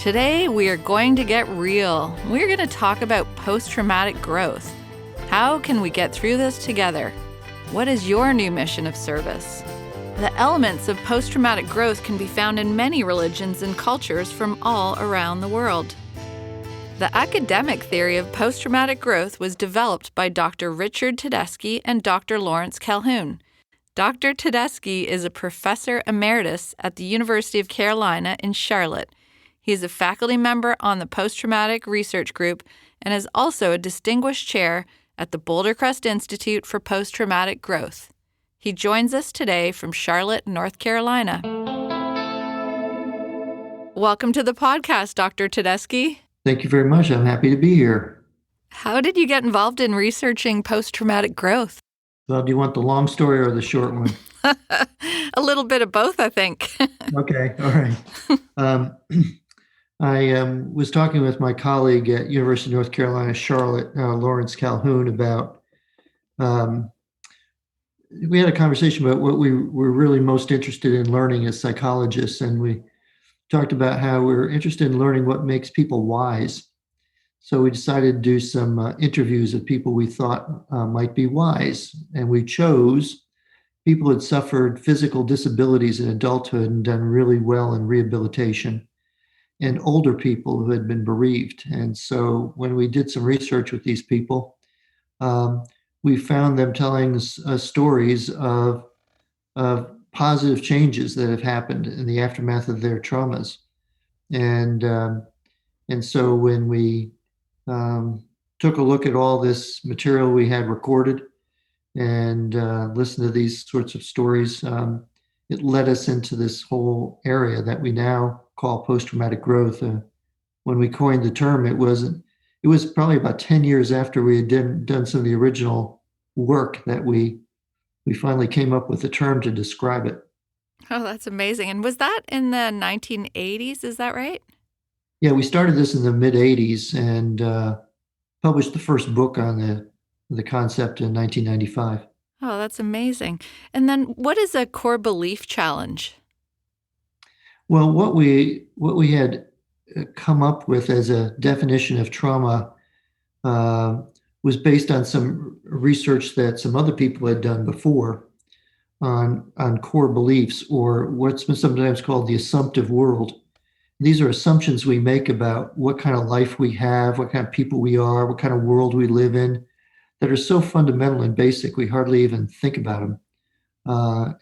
Today, we are going to get real. We're going to talk about post-traumatic growth. How can we get through this together? What is your new mission of service? The elements of post-traumatic growth can be found in many religions and cultures from all around the world. The academic theory of post-traumatic growth was developed by Dr. Richard Tedeschi and Dr. Lawrence Calhoun. Dr. Tedeschi is a professor emeritus at the University of Carolina in Charlotte. He is a faculty member on the Posttraumatic Research Group and is also a distinguished chair at the Boulder Crest Institute for Posttraumatic Growth. He joins us today from Charlotte, North Carolina. Welcome to the podcast, Dr. Tedeschi. Thank you very much. I'm happy to be here. How did you get involved in researching post-traumatic growth? Well, do you want the long story or the short one? A little bit of both, I think. Okay, all right. I was talking with my colleague at University of North Carolina, Charlotte, Lawrence Calhoun, about, we had a conversation about what we were really most interested in learning as psychologists, and we talked about how we're interested in learning what makes people wise. So we decided to do some interviews of people we thought might be wise, and we chose people who had suffered physical disabilities in adulthood and done really well in rehabilitation, and older people who had been bereaved. And so when we did some research with these people, we found them telling us stories of positive changes that have happened in the aftermath of their traumas. And so when we took a look at all this material we had recorded and listened to these sorts of stories, it led us into this whole area that we now call post-traumatic growth. When we coined the term, it was probably about 10 years after we had done some of the original work that we finally came up with the term to describe it. Oh, that's amazing. And was that in the 1980s? Is that right? Yeah, we started this in the mid-'80s and published the first book on the concept in 1995. Oh, that's amazing. And then what is a core belief challenge? Well, what we had come up with as a definition of trauma was based on some research that some other people had done before on core beliefs, or what's been sometimes called the assumptive world. These are assumptions we make about what kind of life we have, what kind of people we are, what kind of world we live in, that are so fundamental and basic we hardly even think about them.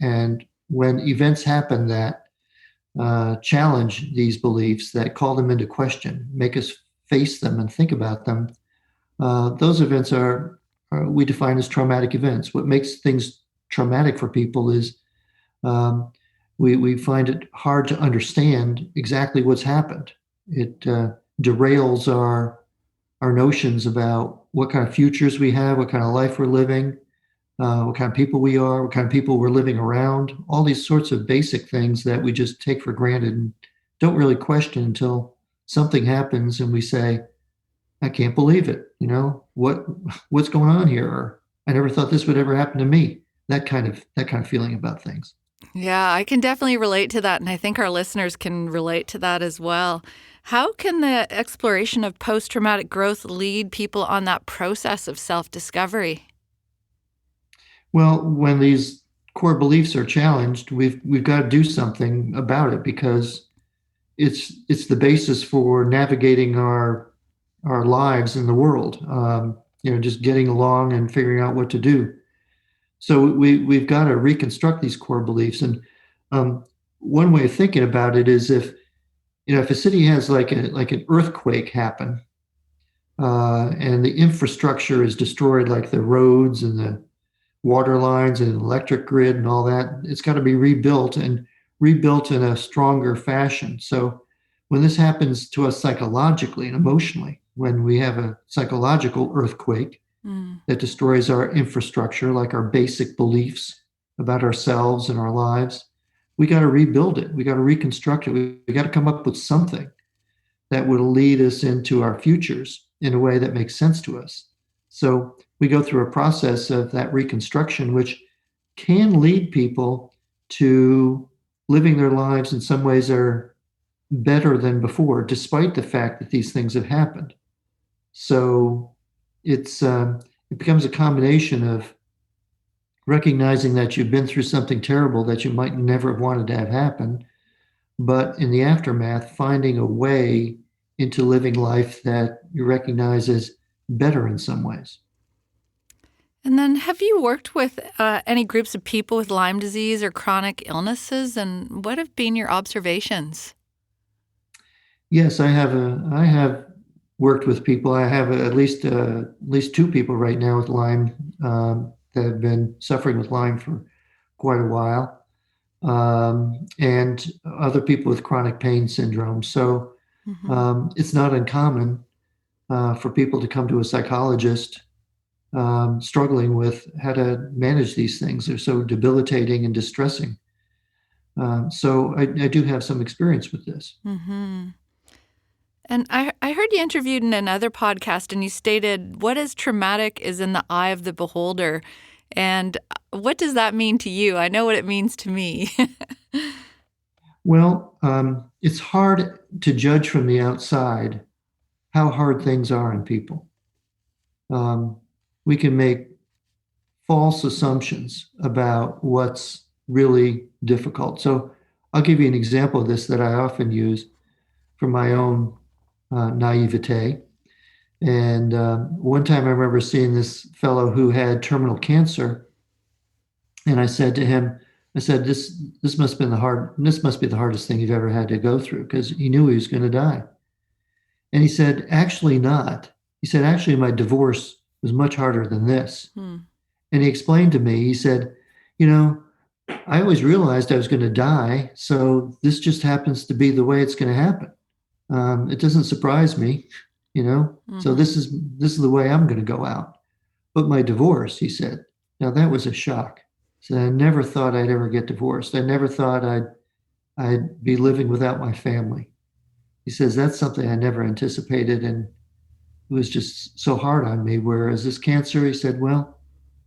And when events happen that challenge these beliefs, that call them into question, make us face them and think about them, those events are we define as traumatic events. What makes things traumatic for people is we find it hard to understand exactly what's happened. It derails our notions about what kind of futures we have, what kind of life we're living, what kind of people we are, what kind of people we're living around, all these sorts of basic things that we just take for granted and don't really question until something happens and we say, I can't believe it. You know, what's going on here? Or I never thought this would ever happen to me. That kind of feeling about things. Yeah, I can definitely relate to that. And I think our listeners can relate to that as well. How can the exploration of post-traumatic growth lead people on that process of self-discovery? Well, when these core beliefs are challenged, we've got to do something about it, because it's the basis for navigating our lives in the world. Just getting along and figuring out what to do. So we've got to reconstruct these core beliefs. And one way of thinking about it is if a city has like an earthquake happen, and the infrastructure is destroyed, like the roads and the water lines and electric grid and all that, it's got to be rebuilt in a stronger fashion. So when this happens to us psychologically and emotionally, when we have a psychological earthquake that destroys our infrastructure, like our basic beliefs about ourselves and our lives, we got to rebuild it. We got to reconstruct it. We got to come up with something that would lead us into our futures in a way that makes sense to us. So we go through a process of that reconstruction, which can lead people to living their lives in some ways are better than before, despite the fact that these things have happened. So it becomes a combination of recognizing that you've been through something terrible that you might never have wanted to have happen, but in the aftermath, finding a way into living life that you recognize as better in some ways. And then have you worked with any groups of people with Lyme disease or chronic illnesses, and what have been your observations? Yes, I have worked with people. I have at least two people right now with Lyme that have been suffering with Lyme for quite a while, and other people with chronic pain syndrome. So Mm-hmm. it's not uncommon for people to come to a psychologist struggling with how to manage these things. They're so debilitating and distressing. So I do have some experience with this. Mm-hmm. And I heard you interviewed in another podcast, and you stated, what is traumatic is in the eye of the beholder. And what does that mean to you? I know what it means to me. Well, it's hard to judge from the outside how hard things are in people. Um, we can make false assumptions about what's really difficult. So I'll give you an example of this that I often use for my own naivete. And one time I remember seeing this fellow who had terminal cancer, and I said to him, I said, this must be the hardest thing you've ever had to go through, because he knew he was going to die. And he said, actually not. He said, actually, my divorce was much harder than this. Hmm. And he explained to me, he said, you know, I always realized I was going to die, so this just happens to be the way it's going to happen. It doesn't surprise me, you know. So Mm-hmm. this is the way I'm going to go out. But my divorce, he said, now that was a shock. So I never thought I'd ever get divorced. I never thought I'd be living without my family. He says that's something I never anticipated, and it was just so hard on me. Whereas this cancer, he said, well,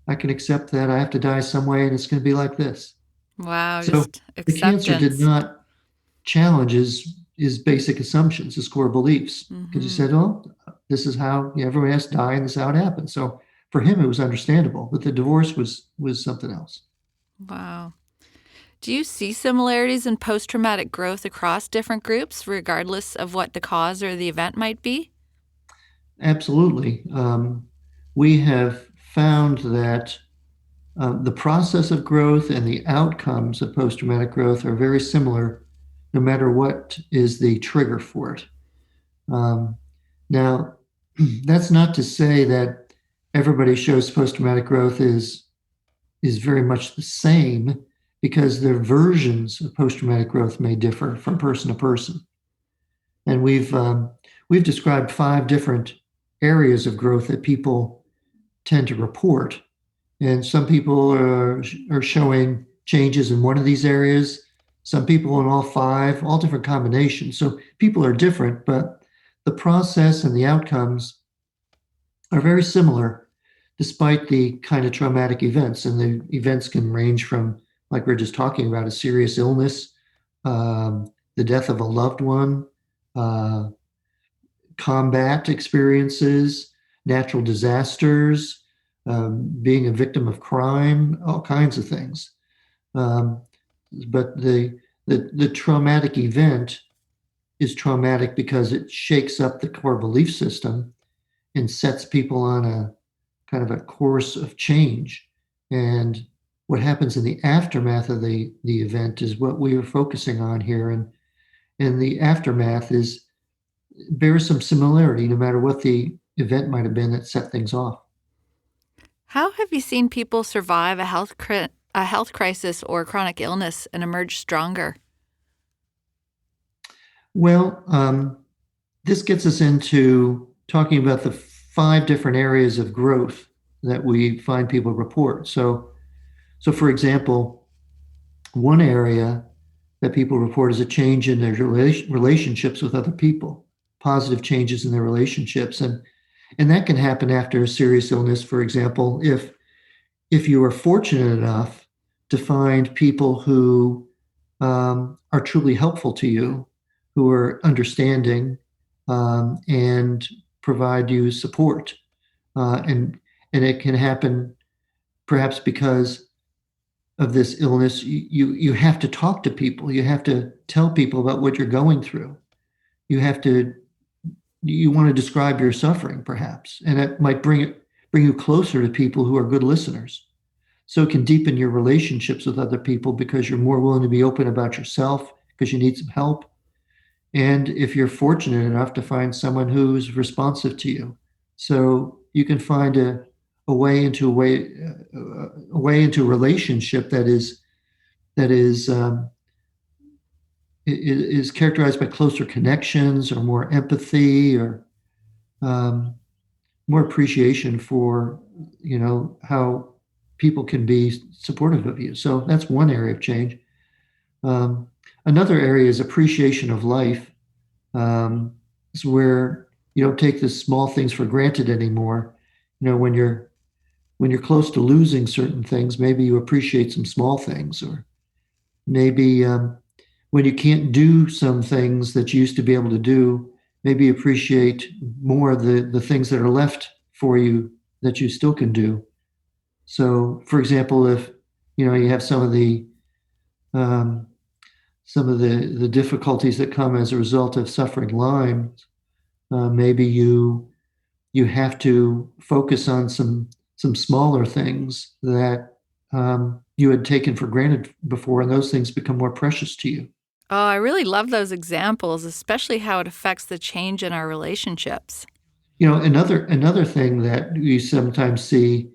I can accept that I have to die some way, and it's going to be like this. Wow, So just the cancer did acceptance. not challenge his basic assumptions, his core beliefs, because he Mm-hmm. said, "Oh, this is how everyone has to die, and this is how it happens." So for him, it was understandable, but the divorce was something else. Wow. Do you see similarities in post-traumatic growth across different groups, regardless of what the cause or the event might be? Absolutely, we have found that the process of growth and the outcomes of post-traumatic growth are very similar, no matter what is the trigger for it. Um, Now, that's not to say that everybody shows post-traumatic growth is very much the same, because their versions of post-traumatic growth may differ from person to person. And we've described 5 different areas of growth that people tend to report, and some people are showing changes in one of these areas. Some people in all 5, all different combinations. So people are different, but the process and the outcomes are very similar, despite the kind of traumatic events. And the events can range from, like we're just talking about, a serious illness, the death of a loved one, uh, combat experiences, natural disasters, being a victim of crime, all kinds of things. Um, but the traumatic event is traumatic because it shakes up the core belief system and sets people on a kind of a course of change. And what happens in the aftermath of the event is what we are focusing on here. And the aftermath bears some similarity, no matter what the event might have been that set things off. How have you seen people survive a health crisis or chronic illness and emerge stronger? Well, this gets us into talking about the 5 different areas of growth that we find people report. So for example, one area that people report is a change in their relationships with other people, positive changes in their relationships, and that can happen after a serious illness. For example, if you are fortunate enough to find people who are truly helpful to you, who are understanding and provide you support. And it can happen perhaps because of this illness. You have to talk to people. You have to tell people about what you're going through. You want to describe your suffering, perhaps, and it might bring you closer to people who are good listeners. So it can deepen your relationships with other people because you're more willing to be open about yourself because you need some help. And if you're fortunate enough to find someone who's responsive to you, so you can find a way into a way into a relationship that is characterized by closer connections or more empathy or um, more appreciation for how people can be supportive of you. So that's one area of change. Um, Another area is appreciation of life. Is where you don't take the small things for granted anymore. When you're close to losing certain things, maybe you appreciate some small things, or maybe when you can't do some things that you used to be able to do, maybe appreciate more the things that are left for you that you still can do. So, for example, if you have um, some of the difficulties that come as a result of suffering Lyme, maybe you have to focus on some smaller things that you had taken for granted before, and those things become more precious to you. Oh, I really love those examples, especially how it affects the change in our relationships. Another thing that we sometimes see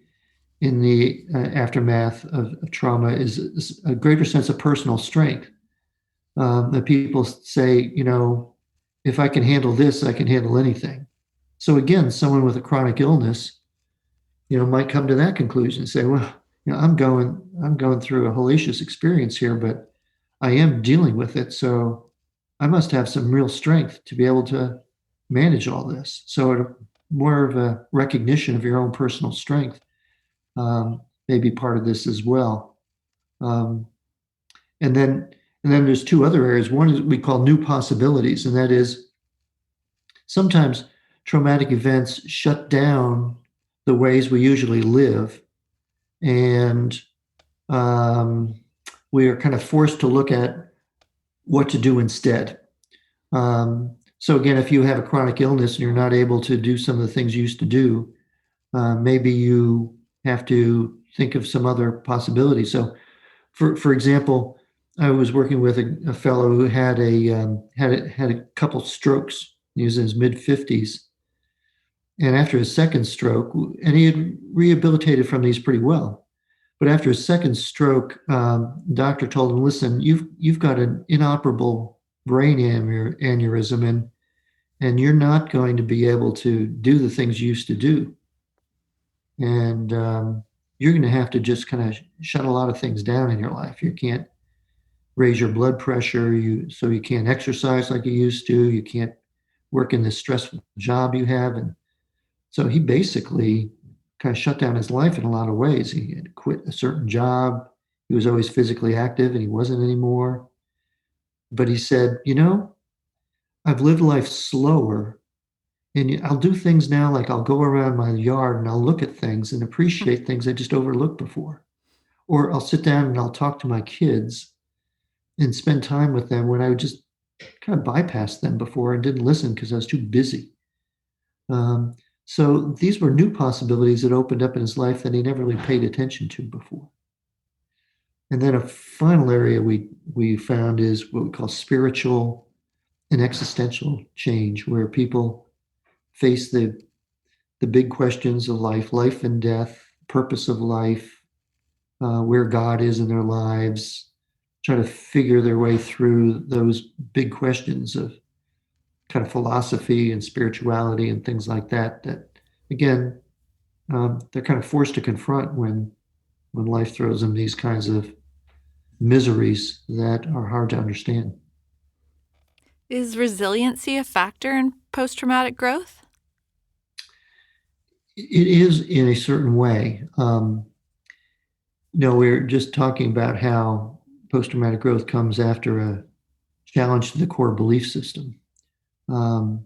in the aftermath of trauma is a greater sense of personal strength. That people say, if I can handle this, I can handle anything. So again, someone with a chronic illness, might come to that conclusion and say, well, I'm going through a hellacious experience here, but I am dealing with it. So I must have some real strength to be able to manage all this. So more of a recognition of your own personal strength may be part of this as well. Um, and then there's two other areas. One is we call new possibilities, and that is sometimes traumatic events shut down the ways we usually live, and we are kind of forced to look at what to do instead. So again, if you have a chronic illness and you're not able to do some of the things you used to do, maybe you have to think of some other possibilities. So, for example, I was working with a fellow who had a couple strokes. He was in his mid-50s, and after his second stroke, and he had rehabilitated from these pretty well. But after his second stroke, the doctor told him, "Listen, you've got an inoperable brain aneurysm, and you're not going to be able to do the things you used to do, and you're going to have to just kind of shut a lot of things down in your life. You can't raise your blood pressure, so you can't exercise like you used to. You can't work in this stressful job you have." And so he basically kind of shut down his life in a lot of ways. He had quit a certain job. He was always physically active, and he wasn't anymore. But he said, I've lived life slower, and I'll do things now, like I'll go around my yard and I'll look at things and appreciate things I just overlooked before. Or I'll sit down and I'll talk to my kids and spend time with them when I would just kind of bypass them before and didn't listen because I was too busy. So these were new possibilities that opened up in his life that he never really paid attention to before. And then a final area we found is what we call spiritual and existential change, where people face the big questions of life and death, purpose of life, where God is in their lives, try to figure their way through those big questions of kind of philosophy and spirituality and things like that, again, they're kind of forced to confront when life throws them these kinds of miseries that are hard to understand. Is resiliency a factor in post-traumatic growth? It is in a certain way. We're just talking about how post-traumatic growth comes after a challenge to the core belief system. Um,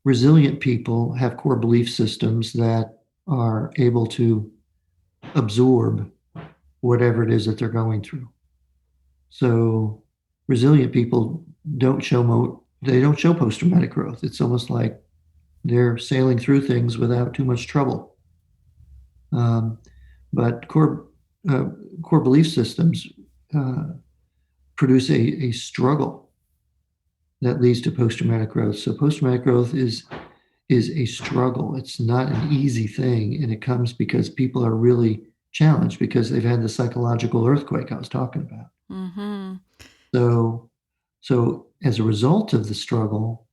Resilient people have core belief systems that are able to absorb whatever it is that they're going through. So resilient people they don't show post-traumatic growth. It's almost like they're sailing through things without too much trouble. Um, but uh, core belief systems uh, produce a struggle that leads to post-traumatic growth. So post-traumatic growth is a struggle. It's not an easy thing, and it comes because people are really challenged because they've had the psychological earthquake I was talking about. Mm-hmm. So, so as a result of the struggle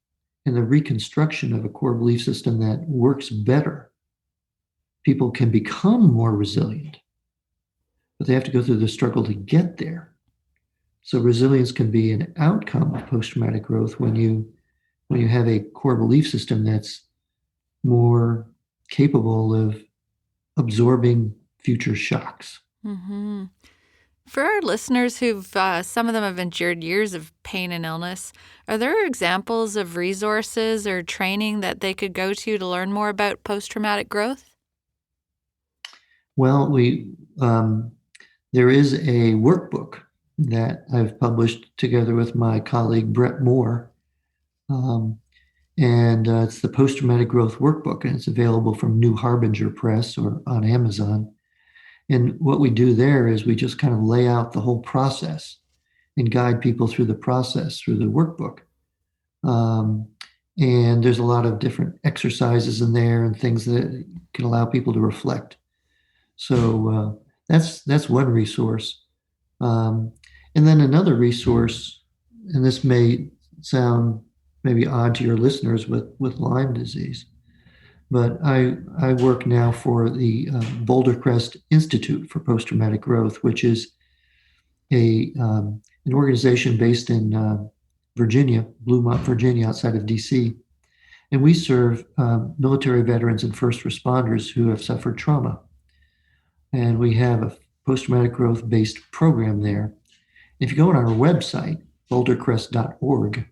and the reconstruction of a core belief system that works better, people can become more resilient, but they have to go through the struggle to get there. So resilience can be an outcome of post-traumatic growth when you have a core belief system that's more capable of absorbing future shocks. Mm-hmm. For our listeners some of them have endured years of pain and illness, are there examples of resources or training that they could go to learn more about post-traumatic growth? Well, there is a workbook that I've published together with my colleague Brett Moore, and it's the Post-Traumatic Growth Workbook, and it's available from New Harbinger Press or on Amazon. And what we do there is we just kind of lay out the whole process and guide people through the process through the workbook. And there's a lot of different exercises in there and things that can allow people to reflect. So that's one resource. And then another resource, and this may sound maybe odd to your listeners with Lyme disease, but I work now for the Boulder Crest Institute for Posttraumatic Growth, which is an organization based in Virginia, Bluemont, Virginia, outside of DC. And we serve military veterans and first responders who have suffered trauma. And we have a post-traumatic growth-based program there. If you go on our website, bouldercrest.org,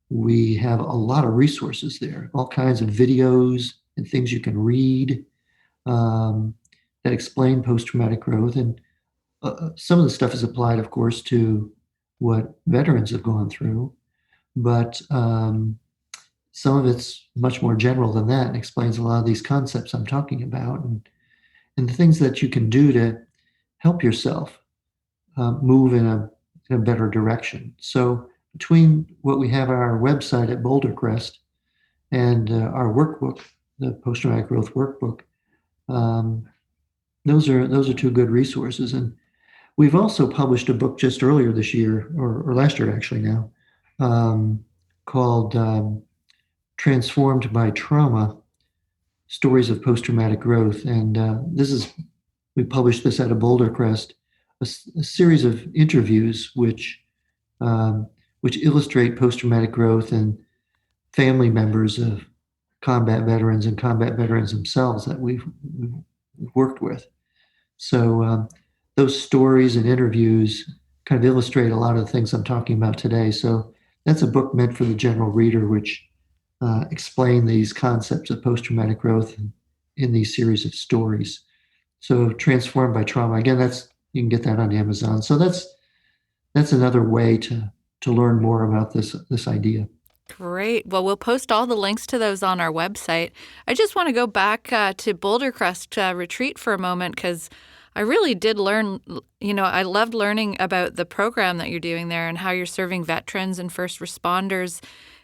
we have a lot of resources there, all kinds of videos and things you can read that explain post-traumatic growth. And some of the stuff is applied, of course, to what veterans have gone through, but some of it's much more general than that and explains a lot of these concepts I'm talking about and the things that you can do to help yourself move in a better direction. So between what we have on our website at Boulder Crest and our workbook, the Post-Traumatic Growth Workbook, those are two good resources. And we've also published a book just earlier this year, or last year actually now, called Transformed by Trauma, Stories of Post-Traumatic Growth. And we published this out of Boulder Crest, a series of interviews which illustrate post-traumatic growth and family members of combat veterans and combat veterans themselves that we've worked with. So those stories and interviews kind of illustrate a lot of the things I'm talking about today. So that's a book meant for the general reader, which explain these concepts of post-traumatic growth in these series of stories. So Transformed by Trauma, again, you can get that on Amazon. So that's another way to learn more about this idea. Great. Well, we'll post all the links to those on our website. I just want to go back to Boulder Crest Retreat for a moment because I really did learn, I loved learning about the program that you're doing there and how you're serving veterans and first responders.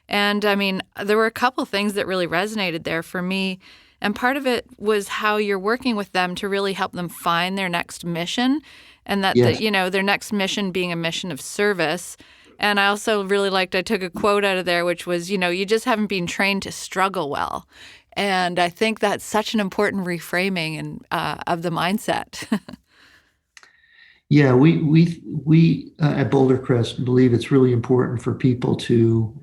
And I mean, there were a couple things that really resonated there for me. And part of it was how you're working with them to really help them find their next mission and that, Yes. their next mission being a mission of service. And I also really I took a quote out of there, which was, you just haven't been trained to struggle well. And I think that's such an important reframing of the mindset. Yeah, we at Boulder Crest believe it's really important for people to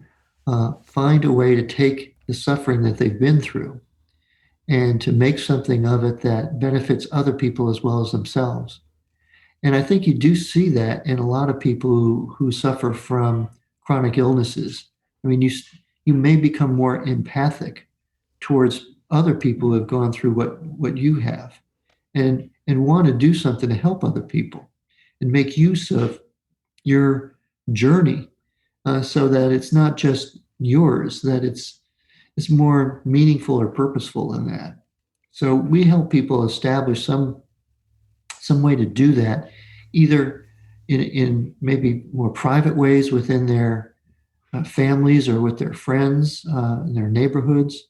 find a way to take the suffering that they've been through and to make something of it that benefits other people as well as themselves. And I think you do see that in a lot of people who suffer from chronic illnesses. I mean, you may become more empathic towards other people who have gone through what you have, and want to do something to help other people and make use of your journey, so that it's not just yours, that it's more meaningful or purposeful than that. So we help people establish some way to do that, either in maybe more private ways within their families or with their friends in their neighborhoods,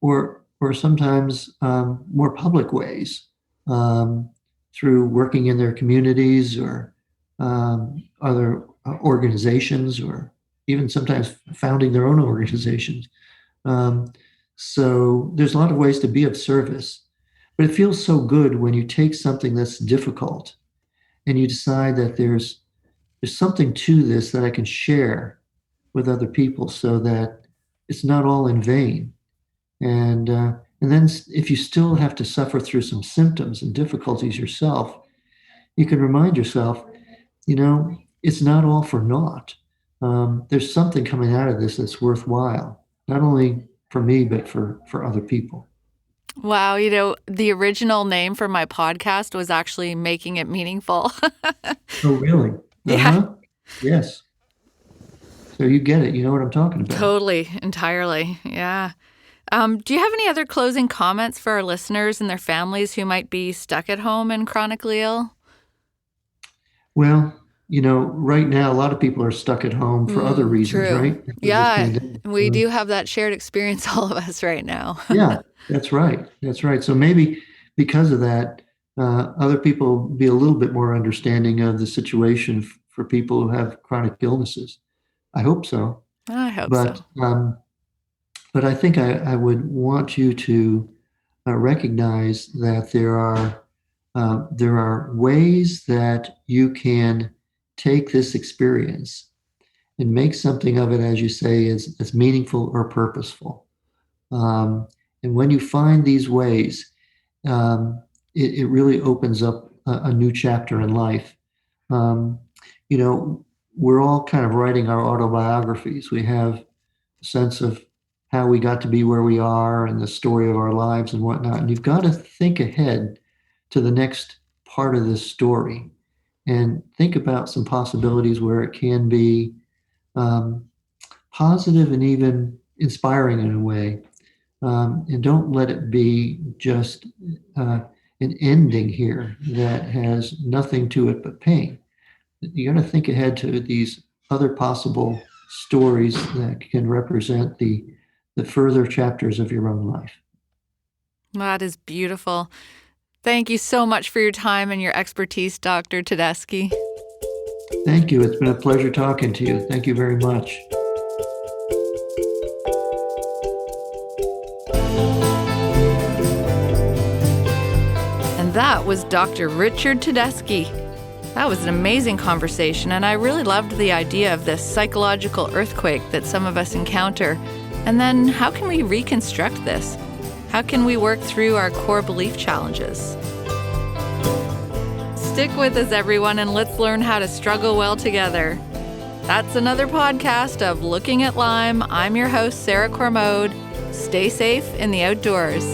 or sometimes more public ways, through working in their communities or other organizations, or even sometimes founding their own organizations. So there's a lot of ways to be of service, but it feels so good when you take something that's difficult and you decide that there's something to this that I can share with other people, so that it's not all in vain. And then if you still have to suffer through some symptoms and difficulties yourself, you can remind yourself, it's not all for naught. There's something coming out of this that's worthwhile, not only for me, but for other people. Wow, the original name for my podcast was actually Making It Meaningful. Oh, really? Yeah. Yes. So you get it. You know what I'm talking about. Totally, entirely. Yeah. Do you have any other closing comments for our listeners and their families who might be stuck at home and chronically ill? Well, right now, a lot of people are stuck at home for other reasons, true. right? Yeah, we do have that shared experience, all of us right now. Yeah, that's right. That's right. So maybe because of that, other people be a little bit more understanding of the situation for people who have chronic illnesses. I hope so. I hope so. But I think I would want you to recognize that there are ways that you can take this experience and make something of it, as you say, as meaningful or purposeful. And when you find these ways, it really opens up a new chapter in life. We're all kind of writing our autobiographies. We have a sense of how we got to be where we are and the story of our lives and whatnot. And you've got to think ahead to the next part of this story and think about some possibilities where it can be positive and even inspiring in a way. And don't let it be just an ending here that has nothing to it but pain. You got to think ahead to these other possible stories that can represent the further chapters of your own life. That is beautiful. Thank you so much for your time and your expertise, Dr. Tedeschi. Thank you. It's been a pleasure talking to you. Thank you very much. And that was Dr. Richard Tedeschi. That was an amazing conversation, and I really loved the idea of this psychological earthquake that some of us encounter. And then how can we reconstruct this? How can we work through our core belief challenges? Stick with us, everyone, and let's learn how to struggle well together. That's another podcast of Looking at Lyme. I'm your host, Sarah Cormode. Stay safe in the outdoors.